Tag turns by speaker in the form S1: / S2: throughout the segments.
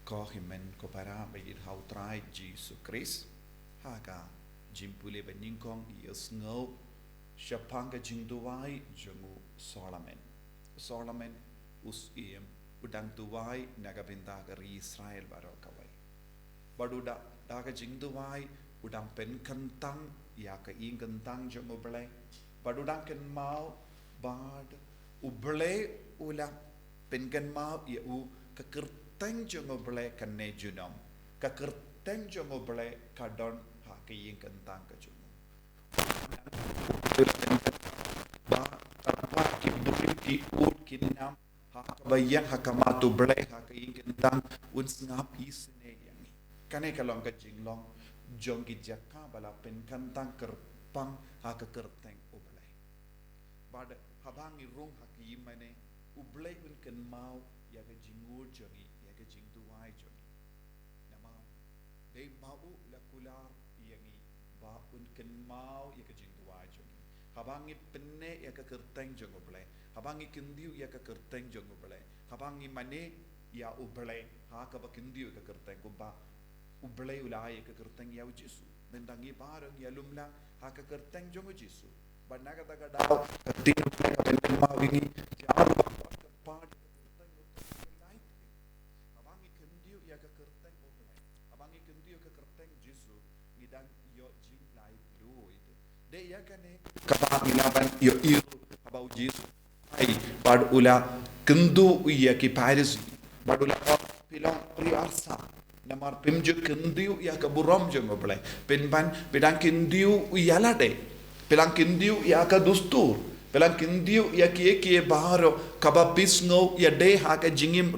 S1: Kohimen kopara bagir hautrai Jesu Christ haga jimpule banyingkong iasngau syapanga jingduwai jungu Solomon usiem udang tuwai nagabinda gari Israel barokawai baduda daga jingduwai udang pen kentang ya ka ing kentang jungu belai badudang ken mau bad uble ula pen ken mau ya u kekerteng jungu belai kene junom kekerteng jungu belai kadon ha ka ing kentang ka jungu ba tanpa kiburi ki ut kinam bayang hakamatu belai haka ingkentang uns ngapi sene yang kane kalong ka jinglong jong ki jakka bala pen kantang kerpang haka kerteng ublai bad habangi rung haki mane ublai un ken mau ya ka jingur jongi ya ka jingduai jongi nama dei mau la kular yangi ba un ken mau ya ka jingduai jongi habangi penne ya ka kerteng jong ublai habangi kindiu ya ka kerteng jong ublai habangi mane ya ublai ha ka ba kindiu ka kerteng ko ba ublai ulai ka kerteng ya Jesu mendangi barang ya lumla ha ka kerteng jong Jesu banna ka daga daw tin ka pen ma wingi jaru ba ka pad kerteng ulai habangi kindiu ya ka kerteng ublai habangi kindiu ka kerteng Jesu ngidang yo jing lai lu itu de ya kane ka ba ilaban yo iru habau Jesu ai bad ula kendu ya ki Paris bad ula pilong pri arsa namar pimju kendu ya ka burom jong oblai penban pedang kendu ya lade pelang kendu ya ka dustur pelang kendu ya ki baharo kaba pisngo ya de ha ka jingim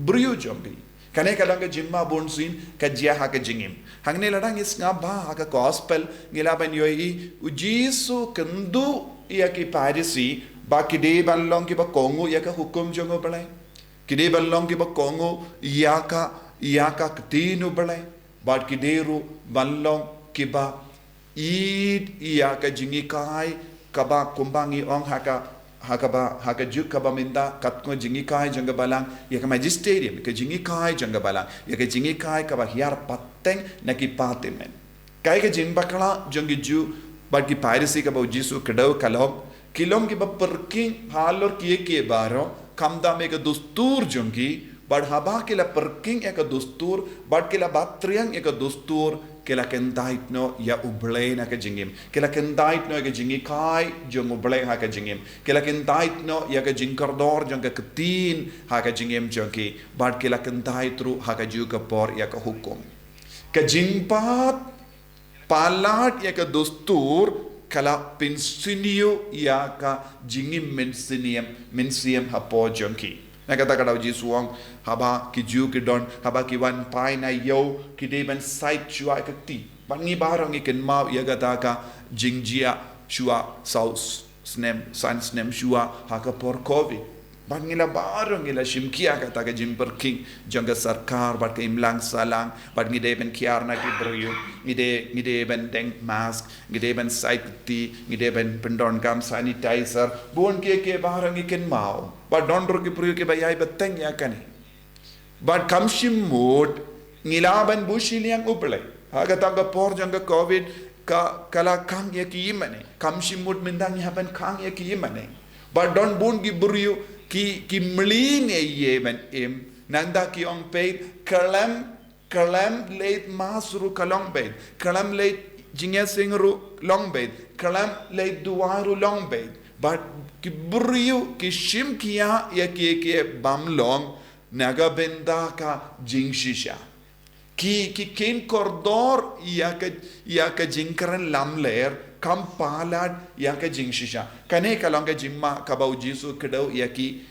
S1: briu jombi kane kadang ka jimma bonsin ka jia ha ka jingim hangne ladang is ngaba ha ka gospel ngilaban yoi ujisu kendu ya ki Parisi ba kide ballong ki ba kongo ya ka hukum jongo balai kide ballong ki ba kongo ya ka ktinu balai ba kideru ballong ki ba id ya ka jingi kai ka ba kumbangi ong haka juk ka ba minda kat ko jingi kai jonga balang ya ka magisterium ka jingi kai jonga balang ya ka jingi kai ka ba hiar pateng na ki patimen kai ka jing bakala jongi ju ba ki Parisi ka ba Jesu kedau kalom kilom ki ba perking halor kiye baro kamda me ka dustur jongi bad haba ke la perking ya ka dustur bad ke la batriang ya ka dustur ke la kendait no ya ublay na ka jingim ke la kendait no ya ka jingi kai jong ublay ha ka jingim ke la kendait no ya ka jingkardor jong ka ketin ha ka jingim jongi bad ke la kendait ru ha ka ju ka por ya ka hukum ka jingpat palat ya ka dustur kala pensinio ya ka jingim mensiam hapo jonki nakata kada Jesu wang haba ki ju ki don haba ki wan pai na yo ki de ban site chua ka ti bangi barang iken mau ya gata ka jingjia chua saus snem san snem chua ha ka por covid bangi la barang ila shimkia kata ka jimper king janga sarkar bat ka imlang salang bat ngi de ben kiar na ki brio ngi de ben deng mask ngi de ben site ti ngi de ben pendon kam sanitizer bon ke barang iken mau bat don ro ki brio ke bayai beteng ya kani bat kamshim mod ngilaban bushiliang ublai haga tanga por janga covid ka kala kang ya ki imane kamshim mod mendang ya ben kang ya ki imane bat don bon ki brio ki mling ye ben nanda ki ong pe kalam late masru kalong bed kalam late jinga singru long bed kalam late duaru long bed but ki buriu ki shim kiya ya ki bam long naga benda ka jingshisha ki ken kordor ya ka jingkran lamler kam palad ya ka jingshisha kane kalong ka jimma ka bau Jesu kedau ya ki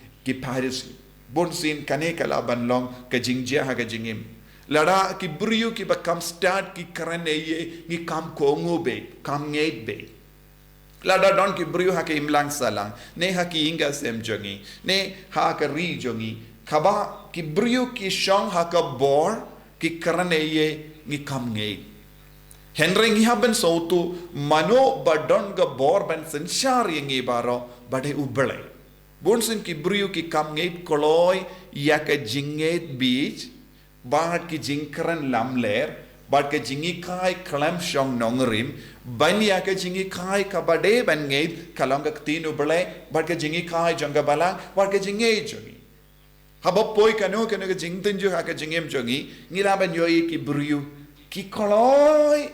S1: Parisi bonsin kane kala banlong ka jingjia ha ka jingim lada ki buriu ki ba kam start ki karane ye ni kam kongo be kam ngeit be lada don ki buriu ha ka imlang salang ne ha ki inga sem jongi ne ha ka ri jongi kaba ki buriu ki shong ha ka bor ki karane ye ni kam ngeit Henry haben sautu mano badon ga bor ban senshar yengi baro bade ubale bonsin ki brio ki kam ngeit koloi ya ka jinget beach Bad ki jingkran lam ler, bad ke jingi kai kalam shong nongrim, ban ya ke jingi kai kabade ban ngait kalong ka tinu bale, bad ke jingi kai jonga balang, bad ke jingi jongi. Habab poi kanu ke jing tunju ha ke jingem jongi, ngira ban yoi ki briu, ki koloi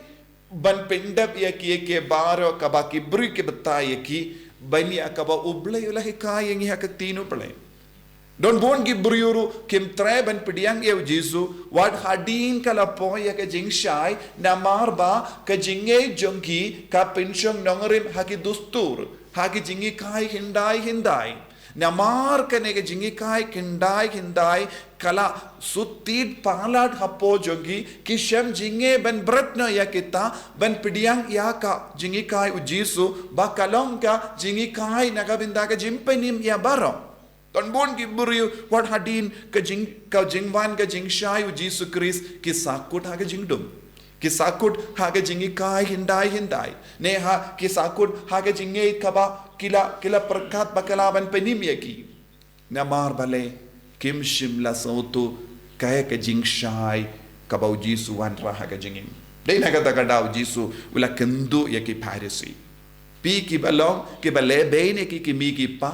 S1: ban pendap ya ki ke baro kaba ki briu ke betai ki, ban ya kaba uble ulah kai yang ha ke tinu bale. Don bon gi briuru kim treban pidiang eu jisu wat hadin kala poya ke jing shai na marba ke jinge jongi ka pension nongerim haki dustur haki jingi kai hindai na mar kane ke jingi kai hindai kala sutit palad hapo jongi ki shem jinge ben bratna ya kita ben pidiang ya ka jingi kai u jisu ba kalong ka jingi kai nagabinda ka jimpenim ya baro. Don bon ki buriu wat hadin ka jingwan ka jingshai u Jesu Christ ki sakut ha ka jingdum ki sakut ha ka jingi kai hindai ne ha ki sakut ha ka jingi kaba kila perkat bakalaban penim yaki na mar bale kim shimla sautu kaya ka jingshai kaba u Jesu wan ra ha ka jingim dei na ka takada u Jesu ula kendu yaki parisi pi ki balong ki bale beine ki mi ki pa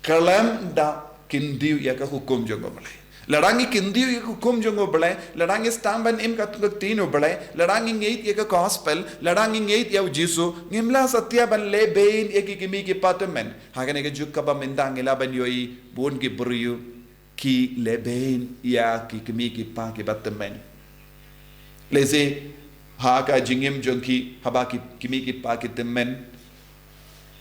S1: kalam da kindiu ya ka hukum jongo balai larangi kindiu ya hukum jongo balai larangi stamban im ka tino balai larangi ngeit ya ka gospel larangi ngeit ya jisu ngimla satya ban le bein ya ki kimi ki patamen hagane ka juk ba mendang ila ban yoi bon ki briu ki le bein ya ki kimi ki pa ki patamen leze ha ka jingim jonki haba ki kimi ki pa ki temen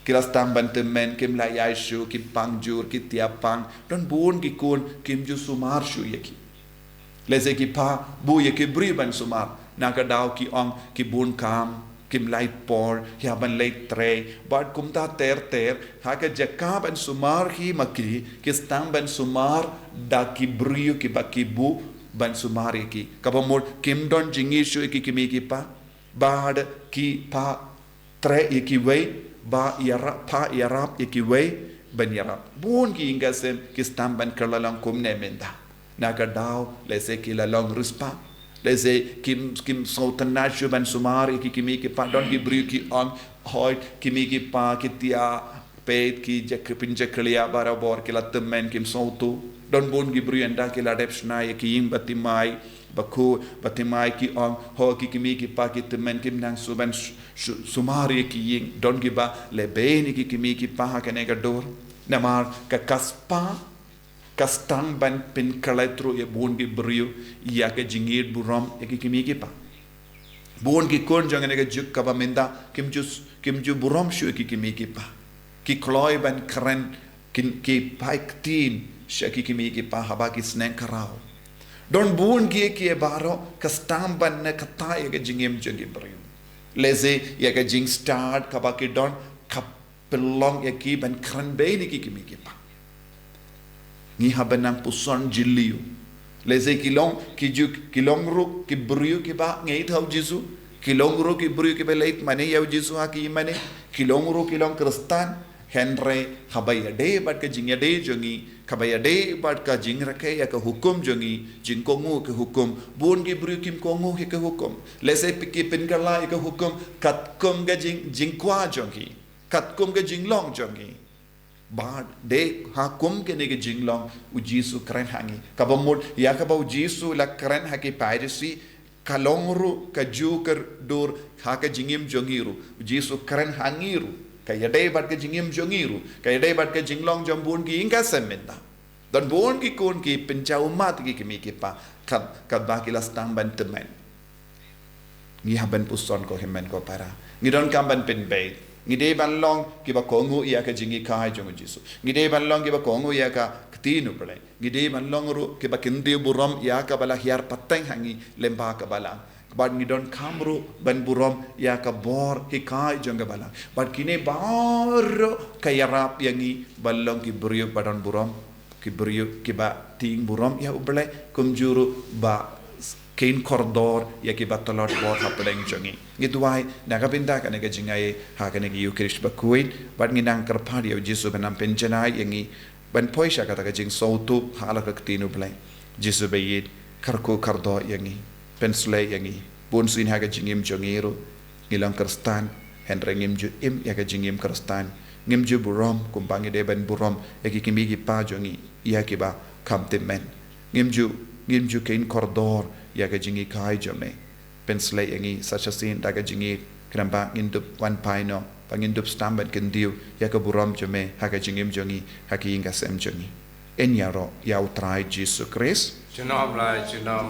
S1: kilas tamban temen kim la yaishu kim pangjur ki tiapang don bon ki kun kim ju sumar shu yeki leze ki pa bu yeki briban sumar naga daw ki ong ki bon kam kim light por ya ban late tre bad kumta ter ha ka jakab an sumar hi maki ki stamban sumar da ki brio ki bakibu ban sumar yeki kabamur kim don jingi shu yeki kimi ki pa bad ki pa tre yeki wei ba yarap ikiwe ban yarap bun ki ingasem ki stamban kalalang kumne menda naga daw lese ki lalong rispa lese kim sautan nashu ban sumar ki kimi ki pa don ki bri ki on hoy kimi ki pa ki tia pet ki jek pinjeklia barabor ki latmen kim sautu don bun ki bri anda ki ladepsna ki im batimai baku batimai ki on ho ki kimi ki pa ki temen kim nang suban sumari ki ying don ki ba le beni ki kimi ki pa ka ne gador namar ka kaspa kastang ban pin kaletro ye bon ki brio ya ka jingir buram ye ki kimi ki pa bon ki kon jang ne ka juk ka ba menda kim ju buram shu ki kimi ki pa ki kloy ban kran ki paik tin shaki kimi ki pa haba ki sneng karao don bun ki baro kastam ban na kata ye jingem jongi brio leze ye jing start kaba ki don kapelong ye ki ban kran be ni ki kimi ki pa ni habanang puson jiliu leze kilong ru ki brio ki ba ngei thau jisu kilong ru ki brio ki be leit mane ye jisu ha ki mane kilong ru kilong kristan henre habaya de bat ka jingya de jongi kabaya de bat ka jing rake ya ka hukum jongi jing kongu ke hukum bun ki bru kim kongu ke hukum lese piki pin kala ke hukum kat kum ga jing kwa jongi kat kum ga jing long jongi bad de ha kum ke ne ke jing long u jisu kran hangi kabamud ya ka ba u jisu la kran ha ke piracy kalongru ka juker dur ha ka jingim jongiru u jisu kran hangiru kaya day bat ke jingim jongiru kaya day bat ke jinglong jambun ki inga semenda dan bon ki kon ki pencau mat ki kimi ki pa kad ba ki lastang ban temen ngi haban puson ko hemen ko para ngi don kamban pen bay ngi day ban long ki ba kongu ya ka jingi kai jongu jisu ngi day ban long ki ba kongu ya ka ktinu pale ngi day ban long ru ki ba kindi buram ya ka bala hiar pateng hangi lemba ka bala bad ni don kamru ban burom ya ka bor hikai jonga bala bad kine bar kayarap yangi balong ki brio badan burom ki brio ki ba ting burom ya uble kumjuru ba kain koridor ya ki ba tolot bor hapeleng jongi ngituai nakapinda ka nega jingai ha ka negi ukrish ba kuit bad nginang karpad ya jisu banam penjanai yangi ban poisha kata ka jing sautu hala ka tinu blai jisu bayit karko kardo yangi pensle yangi bon sin haga jingim jongiro ngilang kerstan hendre ngim ju im yaga jingim kerstan ngim ju burom kumbangi deben burom yaki kimi gi pa jongi yaki ba kamtemen ngim ju kein kordor yaga jingi kai jome pensle yangi sachasin daga jingi kramba ngindup wan paino pangindup stambat kendiu yaga burom jome haga jingim jongi haki inga sem jongi en yaro yau trai Jesus Christ
S2: ကျွန်တော်အပလိုက်ကျွန်တော်